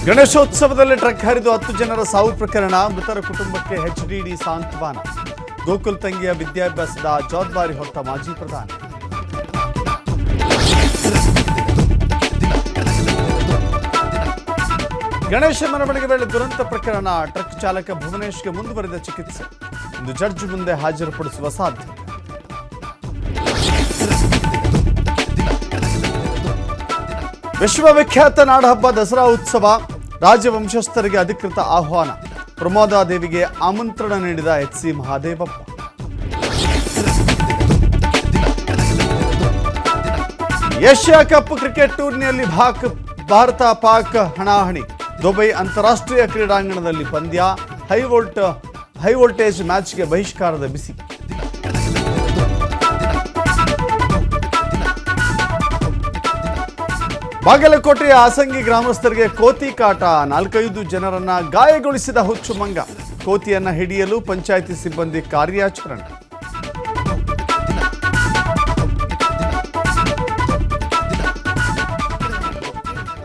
ಗಣೇಶೋತ್ಸವದಲ್ಲಿ truck ಹರಿದು 10 ಜನರ ಸಾವು ಪ್ರಕರಣ. ಮೃತರ ಕುಟುಂಬಕ್ಕೆ ಎಚ್ಡಿಡಿ ಸಾಂತ್ವನ. ಗೋಕುಲ್ ತಂಗಿಯ ವಿದ್ಯಾಭ್ಯಾಸದ ಜವಾಬ್ದಾರಿ ಹೊತ್ತ ಮಾಜಿ ಪ್ರಧಾನಿ. ಗಣೇಶ ಮೆರವಣಿಗೆ ವೇಳೆ ದುರಂತ ಪ್ರಕರಣ. ಟ್ರಕ್ ಚಾಲಕ ಭುವನೇಶ್ಗೆ ಮುಂದುವರೆದ ಚಿಕಿತ್ಸೆ. ಇಂದು ಜಡ್ಜ್ ಮುಂದೆ ಹಾಜರುಪಡಿಸುವ ಸಾಧ್ಯತೆ. ವಿಶ್ವವಿಖ್ಯಾತ ನಾಡಹಬ್ಬ ದಸರಾ ಉತ್ಸವ. ರಾಜವಂಶಸ್ಥರಿಗೆ ಅಧಿಕೃತ ಆಹ್ವಾನ. ಪ್ರಮೋದಾದೇವಿಗೆ ಆಮಂತ್ರಣ ನೀಡಿದ ಎಚ್.ಸಿ. ಮಹಾದೇವಪ್ಪ. ಏಷ್ಯಾ ಕಪ್ ಕ್ರಿಕೆಟ್ ಟೂರ್ನಿಯಲ್ಲಿ ಭಾರತ ಪಾಕ್ ಹಣಾಹಣಿ. ದುಬೈ ಅಂತಾರಾಷ್ಟ್ರೀಯ ಕ್ರೀಡಾಂಗಣದಲ್ಲಿ ಪಂದ್ಯ. ಹೈ ವೋಲ್ಟೇಜ್ ಮ್ಯಾಚ್ಗೆ ಬಹಿಷ್ಕಾರದ ಬಿಸಿ. ಬಾಗಲಕೋಟೆಯ ಆಸಂಗಿ ಗ್ರಾಮಸ್ಥರಿಗೆ ಕೋತಿ ಕಾಟ. 4-5 ಜನರನ್ನ ಗಾಯಗೊಳಿಸಿದ ಹುಚ್ಚು ಮಂಗ. ಕೋತಿಯನ್ನ ಹಿಡಿಯಲು ಪಂಚಾಯಿತಿ ಸಿಬ್ಬಂದಿ ಕಾರ್ಯಾಚರಣೆ.